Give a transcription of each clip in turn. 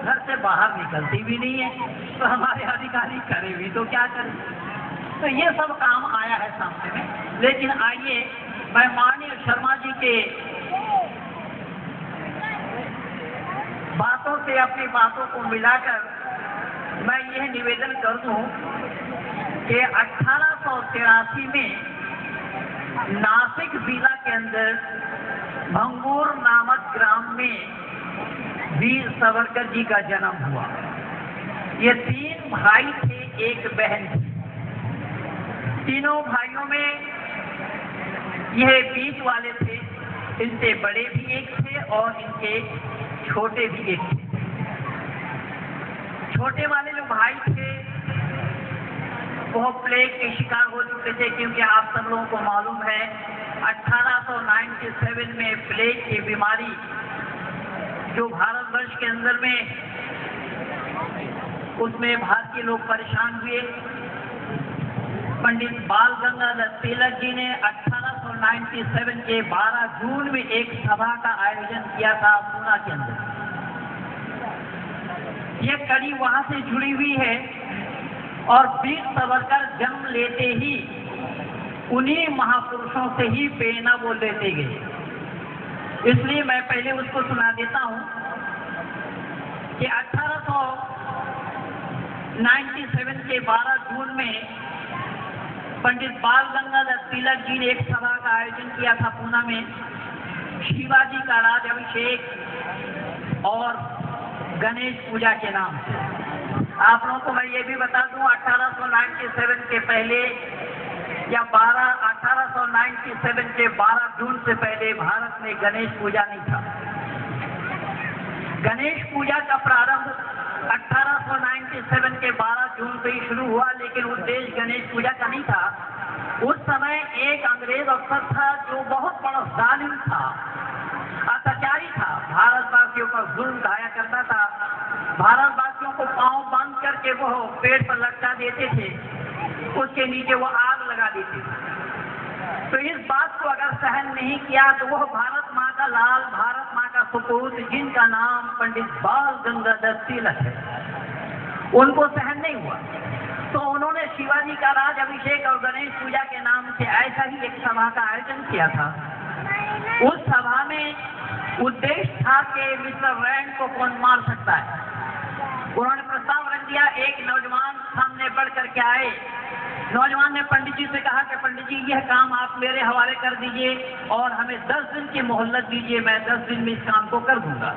घर से बाहर निकलती भी नहीं है, तो हमारे अधिकारी करे भी तो क्या करें। तो ये सब काम आया है सामने में। लेकिन आइए मैं माननीय शर्मा जी के बातों से अपनी बातों को मिलाकर मैं यह निवेदन कर दूं कि 1883 में नासिक जिला के अंदर भंगूर नामक ग्राम में वीर सावरकर जी का जन्म हुआ। ये 3 भाई थे, एक बहन थी। तीनों भाइयों में यह बीच वाले थे, इनसे बड़े भी एक थे और इनके छोटे भी एक थे। छोटे वाले जो भाई थे वो प्लेग के शिकार हो चुके थे, क्योंकि आप सब लोगों को मालूम है 1897 में प्लेग की बीमारी जो भारतवर्ष के अंदर में, उसमें भारतीय लोग परेशान हुए। पंडित बाल गंगाधर तिलक जी ने 1897 के 12 जून में एक सभा का आयोजन किया था पूना के अंदर। यह कड़ी वहां से जुड़ी हुई है और वीर सावरकर जन्म लेते ही उन्हीं महापुरुषों से ही प्रेरणा वो लेते गए। इसलिए मैं पहले उसको सुना देता हूं कि 1897 के 12 जून में पंडित बाल गंगाधर तिलक जी ने एक सभा का आयोजन किया था पूना में, शिवाजी का राज अभिषेक और गणेश पूजा के नाम से। आप लोगों को मैं ये भी बता दूं 1897 के पहले या 1897 के 12 जून से पहले भारत में गणेश पूजा नहीं था। गणेश पूजा का प्रारंभ 1897 के 12 जून से ही शुरू हुआ, लेकिन उद्देश्य गणेश पूजा का नहीं था। उस समय एक अंग्रेज अफसर था जो बहुत बड़ा जालिम था, अत्याचारी था, भारतवासियों पर जुल्म ढाया करता था। भारतवासियों को पांव बांध करके वो पेड़ पर लटका देते थे, उसके नीचे वो आग लगा देते थे। तो इस बात को अगर सहन नहीं किया तो वह भारत माँ का लाल, भारत माँ का सुपूत, जिनका नाम पंडित बाल गंगाधर तिलक है, उनको सहन नहीं हुआ। तो उन्होंने शिवाजी का राज अभिषेक और गणेश पूजा के नाम से ऐसा ही एक सभा का आयोजन किया था। उस सभा में उद्देश्य था कि मिस्टर रैंड को कौन मार सकता है। उन्होंने प्रस्ताव रख दिया। एक नौजवान सामने बढ़ करके आए। नौजवान ने पंडित जी से कहा कि पंडित जी यह काम आप मेरे हवाले कर दीजिए और हमें 10 दिन की मोहलत दीजिए, मैं 10 दिन में इस काम को कर दूंगा।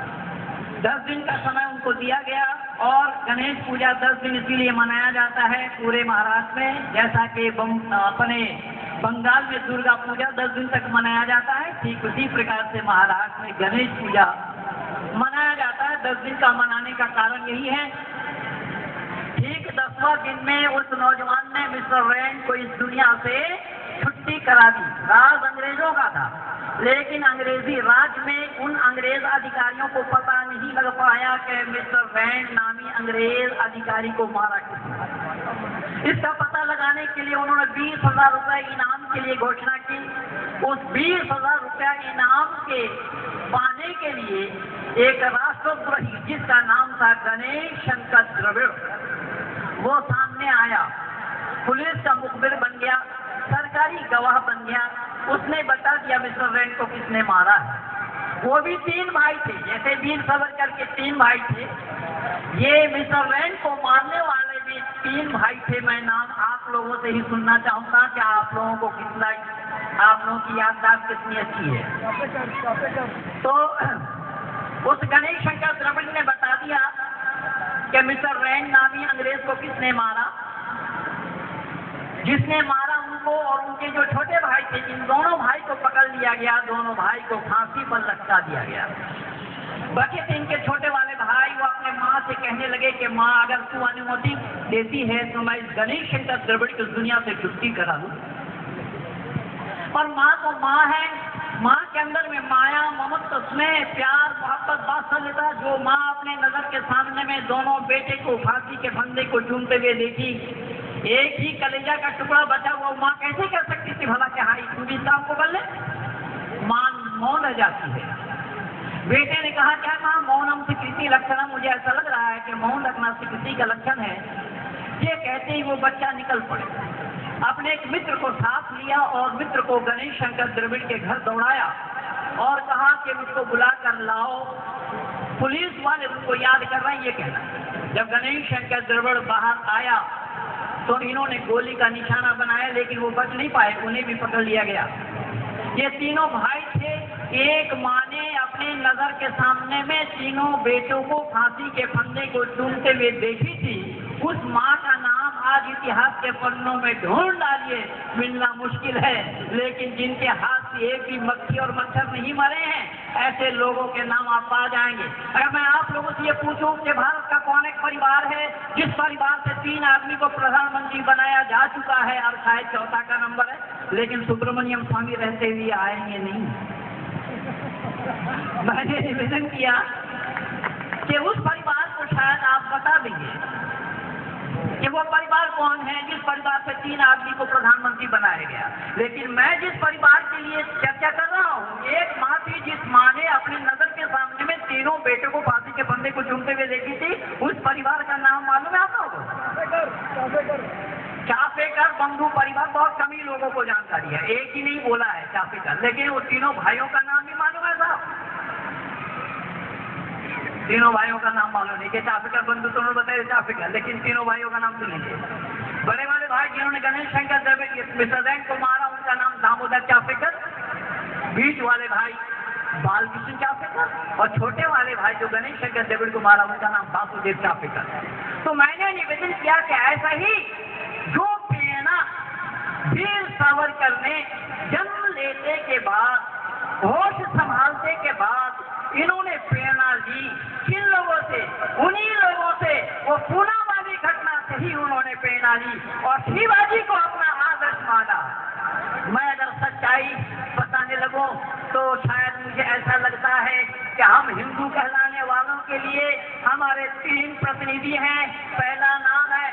10 दिन का समय उनको दिया गया और गणेश पूजा 10 दिन इसीलिए मनाया जाता है पूरे महाराष्ट्र में, जैसा कि अपने बंगाल में दुर्गा पूजा 10 दिन तक मनाया जाता है, ठीक उसी प्रकार से महाराष्ट्र में गणेश पूजा मनाया जाता है। 10 दिन का मनाने का कारण यही है। ठीक 10वां दिन में उस नौजवान ने मिस्टर रैंड को इस दुनिया से छुट्टी करा दी। राज अंग्रेजों का था, लेकिन अंग्रेजी राज में उन अंग्रेज अधिकारियों को पता नहीं लग पाया कि मिस्टर रैंड नामी अंग्रेज अधिकारी को मारा किसने। इसका पता लगाने के लिए उन्होंने 20,000 रुपए इनाम के लिए घोषणा की। उस 20,000 रुपया इनाम के पाने के लिए एक राष्ट्रद्रोही जिसका नाम था गणेश शंकर द्रविड़, वो सामने आया, पुलिस का मुखबिर बन गया, सरकारी गवाह बन गया। उसने बता दिया मिस्टर रैंड को किसने मारा है। वो भी 3 भाई थे, जैसे वीर सावरकर के 3 भाई थे, ये मिस्टर रैंड को मारने वाले भी 3 भाई थे। मैं नाम आप लोगों से ही सुनना चाहूंगा कि आप लोगों को कितना, आप लोगों की याददाश्त कितनी अच्छी है। तो उस गणेश शंकर द्रविड़ ने बता दिया कि मिस्टर रैंड नामी अंग्रेज को किसने मारा। जिसने मारा उनको और उनके जो छोटे भाई थे, इन दोनों भाई को पकड़ लिया गया, दोनों भाई को फांसी पर लटका दिया गया। बचे थे इनके छोटे वाले भाई, वो अपने माँ से कहने लगे कि माँ अगर तू अनुमति देती है तो मैं इस गणेश शंकर द्रविड़ की दुनिया से छुट्टी करा दूं। और माँ तो माँ है, माँ के अंदर में माया, ममता, स्नेह, प्यार, मोहब्बत, वात्सल्यता, जो माँ अपने नजर के सामने में दोनों बेटे को फांसी के फंदे को चूमते हुए देखी, एक ही कलेजा का टुकड़ा बचा हुआ, माँ कैसे कर सकती थी भला कि हाँ तू भी काम को कर ले। माँ मौन रह जाती है। बेटे ने कहा, क्या कहा, मौनम स्वीकृति लक्षणम, मुझे ऐसा लग रहा है कि मौन रखना स्वीकृति का लक्षण है। ये कहते ही वो बच्चा निकल पड़े, अपने एक मित्र को साथ लिया और मित्र को गणेश शंकर द्रविड़ के घर दौड़ाया और कहा कि मुझको बुला कर लाओ, पुलिस वाले उनको याद कर रहे हैं, ये कहना। जब गणेश शंकर द्रविड़ बाहर आया तो इन्होंने गोली का निशाना बनाया, लेकिन वो बच नहीं पाए, उन्हें भी पकड़ लिया गया। ये तीनों भाई थे। एक माँ ने अपने नजर के सामने में तीनों बेटों को फांसी के फंदे को चूमते हुए देखी थी। उस माँ का नाम आज इतिहास के पन्नों में ढूंढ डालिए, मिलना मुश्किल है, लेकिन जिनके हाथ से एक भी मक्खी और मच्छर नहीं मरे हैं, ऐसे लोगों के नाम आप पा जाएंगे। अगर मैं आप लोगों से ये पूछूं कि भारत का कौन एक परिवार है जिस परिवार से 3 आदमी को प्रधानमंत्री बनाया जा चुका है, अब शायद चौथा का नंबर है, लेकिन सुब्रमण्यम स्वामी रहते हुए आएंगे नहीं। मैंने निवेदन किया कि उस परिवार को शायद आप बता देंगे कि वो परिवार कौन है जिस परिवार से 3 आदमी को प्रधानमंत्री बनाया गया। लेकिन मैं जिस परिवार के लिए चर्चा कर रहा हूँ, एक माँ थी जिस माँ ने अपनी नजर के सामने में तीनों बेटों को फांसी के फंदे को चूमते हुए देखी थी। उस परिवार का नाम मालूम है आप लोगों को? चाफेकर बंधु परिवार। बहुत कम ही लोगों को जानकारी है, एक ही नहीं बोला है चाफेकर, लेकिन वो तीनों भाइयों का नाम भी मालूम है साहब। तीनों भाइयों का नाम मालूम नहीं कि चाफेकर बंधु तो बताए चाफेकर, लेकिन तीनों भाइयों का नाम सुनिए। बड़े वाले भाई जिन्होंने गणेश शंकर द्रविड़ मिस्टर को मारा, उनका नाम दामोदर चाफेकर। बीच वाले भाई बालकृष्ण चाफेकर और छोटे वाले भाई जो गणेश शंकर द्रविड़ को मारा, उनका नाम वासुदेव चाफेकर। तो मैंने निवेदन किया कि ऐसा ही जो प्रेरणा वीर सावरकर ने जन्म लेने के बाद, होश संभालते के बाद इन्होंने प्रेरणा ली किन लोगों से? उन्हीं लोगों से। वो पूना वाली घटना से ही उन्होंने प्रेरणा ली और शिवाजी को अपना आदर्श माना। मैं अगर सच्चाई बताने लगूं तो शायद मुझे ऐसा लगता है कि हम हिंदू कहलाने वालों के लिए हमारे 3 प्रतिनिधि हैं। पहला नाम है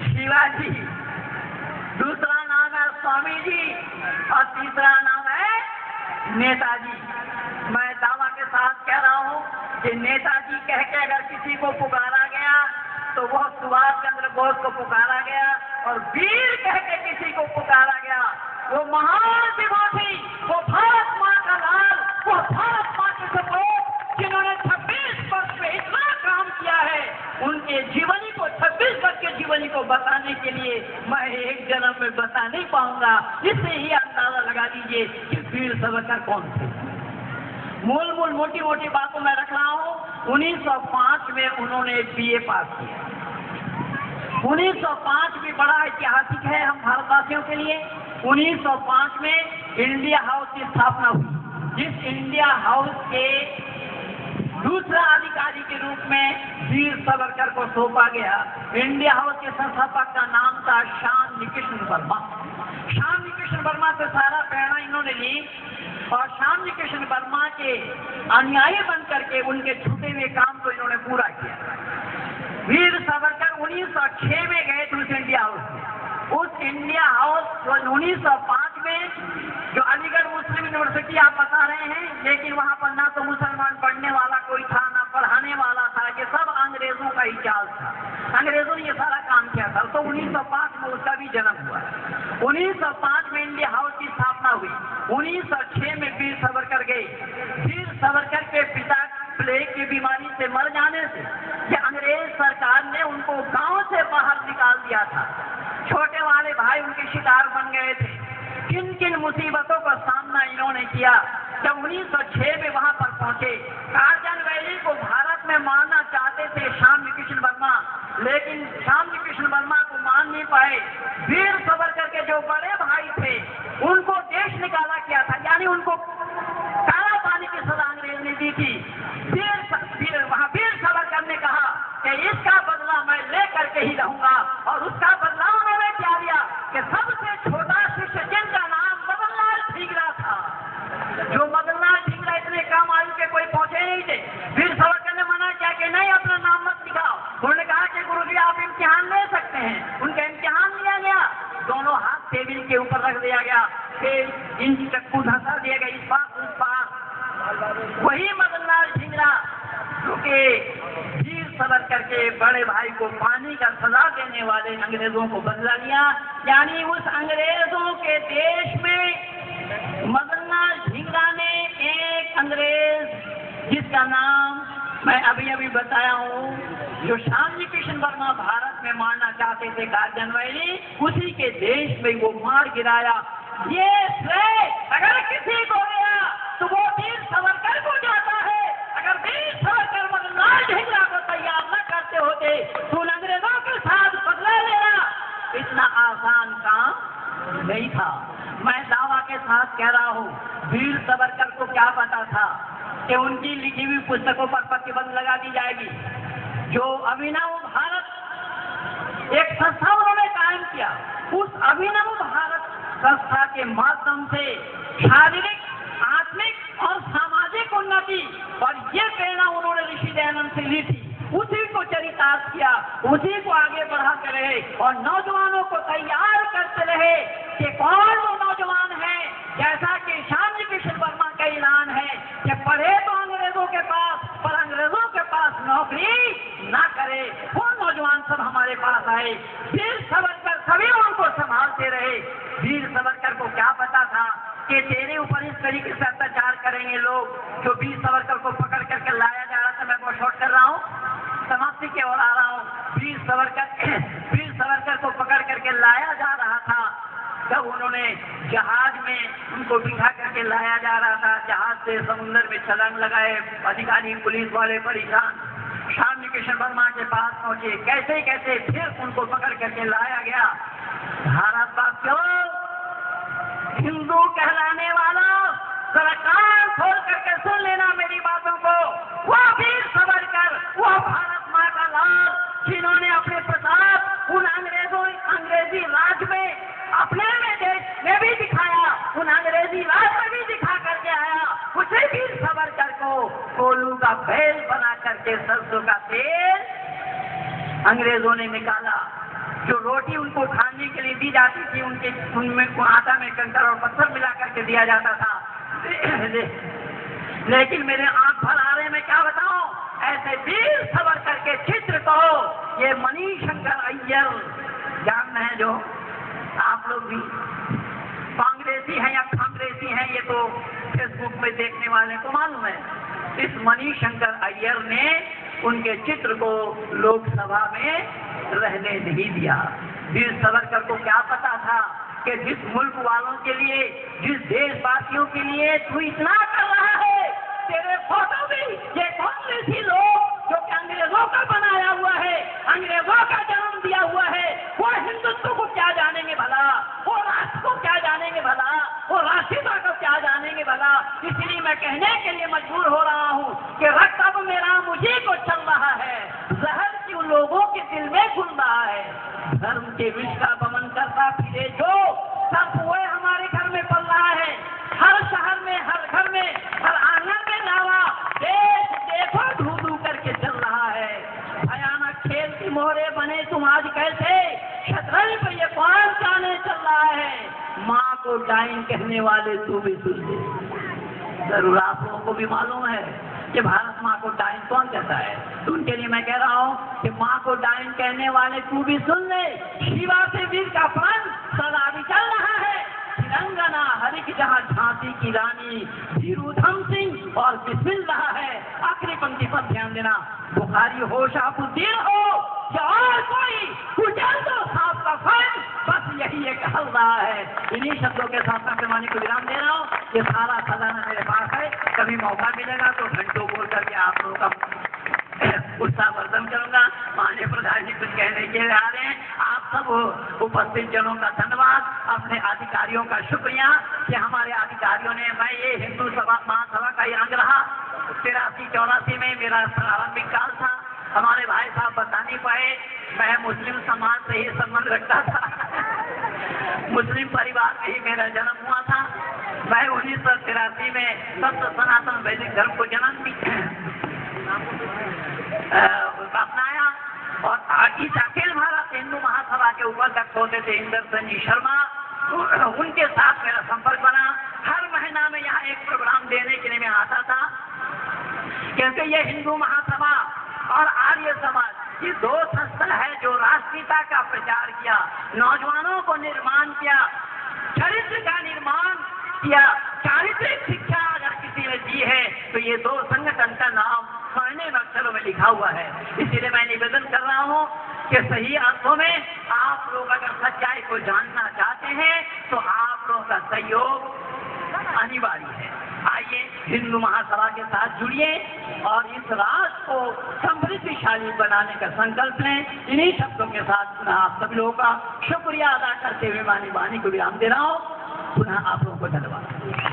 शिवाजी, दूसरा नाम है स्वामी जी और तीसरा नाम है नेताजी। मैं दावा के साथ कह रहा हूं कि नेताजी कह के अगर किसी को पुकारा गया तो वह सुभाष चंद्र बोस को पुकारा गया, और वीर कह के किसी को पुकारा गया वो महान विभूति, वो भारत माँ का लाल, वो भारत माँ के सपूत जिन्होंने 26 वर्ष में इतना काम किया है, उनके जीवनी को 26 वर्ष के जीवनी को बताने के लिए मैं एक जन्म में बता नहीं पाऊंगा। इससे ही अंदाजा लगा लीजिए कि वीर सावरकर कौन थे। मूल मोटी मोटी बातों में रख रहा हूँ। 1905 में उन्होंने BA पास किया। 1905 भी बड़ा ऐतिहासिक है हम भारतवासियों के लिए। 1905 में इंडिया हाउस की स्थापना हुई, जिस इंडिया हाउस के दूसरा अधिकारी के रूप में वीर सावरकर को सौंपा गया। इंडिया हाउस के संस्थापक का नाम था श्यामजी कृष्ण वर्मा। श्यामजी कृष्ण वर्मा से सारा प्रेरणा इन्होंने ली और श्यामजी कृष्ण वर्मा के अनुयायी बन करके उनके छूटे हुए काम को इन्होंने पूरा किया। वीर सावरकर 1906 में गए थे उस इंडिया हाउस में। उस इंडिया हाउस 1905 में जो अलीगढ़ मुस्लिम यूनिवर्सिटी आप बता रहे हैं, लेकिन वहां पर ना तो मुसलमान पढ़ने वाला कोई था ना पढ़ाने वाला था, ये सब अंग्रेजों का ही चाल था। अंग्रेजों ने ये सारा काम किया था। तो 1905 में उसका भी जन्म हुआ। 1905 में इंडिया हाउस की स्थापना हुई। 1906 में वीर सावरकर गए। वीर सावरकर के पिता प्लेग की बीमारी से मर जाने से ये अंग्रेज सरकार ने उनको गांव से बाहर निकाल दिया था। छोटे वाले भाई उनके शिकार बन गए थे। किन किन मुसीबतों का सामना इन्होंने किया। जब 1906 में वहां पर पहुंचे, कार्जन वैली को भारत में मारना चाहते थे श्यामजी कृष्ण वर्मा, लेकिन श्यामजी कृष्ण वर्मा को मान नहीं पाए। वीर सावरकर के जो बड़े भाई थे उनको देश निकाला किया था, यानी उनको काला पानी की सजा अंग्रेज ने दी थी। वीर सावरकर ने कहा कि इसका बदला मैं लेकर के ही रहूंगा, और उसका बदला उन्होंने क्या दिया कि सबसे छोटा शिष्य जिनका नाम मदनलाल ठीकरा था, जो मदनलाल ठीकरा इतने कम आयु के कोई पहुंचे नहीं थे, वीर सावरकर ने मना किया कि नहीं अपना नाम मत दिखाओ। उन्होंने कहा कि गुरुजी आप इम्तिहान ले सकते हैं। उनका इम्तिहान लिया गया, दोनों हाथ टेबल के ऊपर रख दिया गया, 6 इंच चक्कू धंसा दिया के वीर सावरकर के बड़े भाई को फांसी का सजा देने वाले अंग्रेजों को बदला लिया। यानी उस अंग्रेजों के देश में मदनलाल ढींगरा ने एक अंग्रेज जिसका नाम मैं अभी अभी बताया हूँ, जो श्यामजी कृष्ण वर्मा भारत में मारना चाहते थे गार्जियन वैली, उसी के देश में वो मार गिराया। ये श्रेय अगर किसी को गया तो वो वीर सावरकर को जाता है। अगर वीर सावरकर मदनलाल ढींगरा को तैयार न करते होते तो उन अंग्रेजों के साथ बदला लेना इतना आसान काम नहीं था। मैं दावा के साथ कह रहा हूँ, वीर सावरकर को क्या पता था कि उनकी लिखी हुई पुस्तकों पर प्रतिबंध लगा दी जाएगी। जो अभिनव भारत एक संस्था उन्होंने कायम किया, उस अभिनव भारत संस्था के माध्यम से शारीरिक, आत्मिक और सामाजिक उन्नति और ये प्रेरणा उन्होंने ऋषि दयानंद से ली थी, उसी को चरितार्थ किया, उसी को आगे बढ़ाते रहे और नौजवानों को तैयार करते रहे कि कौन वो नौजवान है। जैसा कि श्यामजी कृष्ण वर्मा का ऐलान है कि पढ़े तो अंग्रेजों के पास, पर अंग्रेजों के पास नौकरी ना करे, वो नौजवान सब हमारे पास आए। वीर सावरकर सभी उनको संभालते रहे। वीर सावरकर को क्या पता था कि तेरे ऊपर इस तरीके से अत्याचार करेंगे लोग। जो वीर सावरकर को पकड़ करके लाया जा रहा था, मैं बहुत शॉर्ट कर रहा हूँ, समाप्ति की ओर आ रहा हूँ। वीर सावरकर को पकड़ करके लाया जा रहा था, जब उन्होंने जहाज में उनको बिठा करके लाया जा रहा था, जहाज से समुद्र में छलांग लगाए, अधिकारी पुलिस वाले परेशान, श्यामजी कृष्ण वर्मा के पास पहुंचे। कैसे कैसे फिर उनको पकड़ करके लाया गया। भारतवासियों, हिंदू कहलाने वाला जरा कान खोल करके सुन लेना मेरी बातों को। वो वीर सावरकर, वो भारत माँ का लाल, जिन्होंने अपने प्रताप उन अंग्रेजी राज में, अपने में देश में भी दिखाया, उन अंग्रेजी राज में भी दिखा करके आया। उसे वीर सावरकर को कोलू का बैल बना करके सरसों का तेल अंग्रेजों ने निकाला। जो रोटी उनको खाने के लिए दी जाती थी, उनमें आटा में कंकर और पत्थर मिला करके दिया जाता था। लेकिन मेरे आंख भर आ रहे, मैं क्या बताऊं, ऐसे वीर सावरकर के चित्र को ये मणिशंकर अय्यर जानते हैं, जो आप लोग भी कांग्रेसी हैं या कांग्रेसी हैं, ये तो फेसबुक में देखने वाले को मालूम है। इस मणिशंकर अय्यर ने उनके चित्र को लोकसभा में रहने नहीं दिया। वीर सावरकर को क्या पता था कि जिस मुल्क वालों के लिए, जिस देशवासियों के लिए तू इतना कर रहा है, तेरे फोटो भी ये कांग्रेसी लोग जो कि अंग्रेजों का बनाया हुआ है, अंग्रेजों का जन्म दिया हुआ है, वो हिंदुत्व को क्या जानेंगे भला, वो राष्ट्र को क्या जानेंगे भला, वो राष्ट्रीयता को क्या जानेंगे भला। इसलिए मैं कहने के लिए मजबूर हो रहा हूँ कि रक्त अब मेरा मुझे को चल रहा है, जहर क्यों लोगों के दिल में घुल रहा है। धर्म के विष का दमन करता फिरे जो सब हुए हमारे घर में पल रहा है। हर शहर में, हर घर में, हर आंगन में लावा, देश देखो धू धू करके चल रहा है। भयानक खेल की मोहरे बने तुम आज कैसे, शतरंज पर ये कौन जाने चल रहा है। माँ को डाइन कहने वाले तू भी सुन ले। जरूर आप लोगों को भी मालूम है कि भारत माँ को डाइन कौन कहता है, तो उनके लिए मैं कह रहा हूँ कि माँ को डाइन कहने वाले तू भी सुन ले। शिवा से वीर का फन सदा भी चल रहा है। तिरंगना हरि की जहाँ झांसी की रानी धीरूधम सिंह और बिस्मिल रहा है। आखिरी पंक्ति पर ध्यान देना, बुखारी हो शाहबुद्दीन हो या और कोई, कुचल दो सांप का फन, बस यही एक हल रहा है। इन्हीं शब्दों के साथ मैं वाणी को विराम दे रहा हूँ। ये सारा खजाना मेरे पास है, कभी मौका मिलेगा तो घंटों बोल करके आप लोगों का उत्साहवर्धन करूंगा। माननीय प्रधान जी कुछ कहने के लिए आ रहे हैं। आप सब उपस्थित जनों का धन्यवाद, अपने अधिकारियों का शुक्रिया कि हमारे अधिकारियों ने, मैं ये हिंदू सभा महासभा का ही अंग रहा। 83-84 में मेरा प्रारंभिक काल था। हमारे भाई साहब बता नहीं पाए, मैं मुस्लिम समाज से ही संबंध रखता था। मुस्लिम परिवार में ही मेरा जन्म हुआ था। मैं 1983 में सत्य सनातन वैदिक धर्म को जन्म दी अपनाया और इस अखिल भारत हिंदू महासभा के उपाध्यक्ष होते थे इंदरसन जी शर्मा, तो उनके साथ मेरा संपर्क बना। हर महीना में यहाँ एक प्रोग्राम देने के लिए मैं आता था। क्योंकि ये हिंदू महासभा और आर्य समाज ये दो संस्था है जो राष्ट्रीयता का प्रचार किया, नौजवानों को निर्माण किया, चरित्र का निर्माण किया। चारित्रिक शिक्षा अगर किसी ने दी है तो ये दो संगठन का नाम स्वर्णिम अक्षरों में लिखा हुआ है। इसीलिए मैं निवेदन कर रहा हूँ कि सही अर्थों में आप लोग अगर सच्चाई को जानना चाहते हैं तो आप लोगों का सहयोग अनिवार्य है। आइए हिंदू महासभा के साथ जुड़िए और इस राष्ट्र को समृद्धिशाली बनाने का संकल्प लें। इन्हीं शब्दों के साथ पुनः आप सभी लोगों का शुक्रिया अदा करते हुए वाणी को विराम दे रहा हूँ। पुनः आप लोगों को धन्यवाद।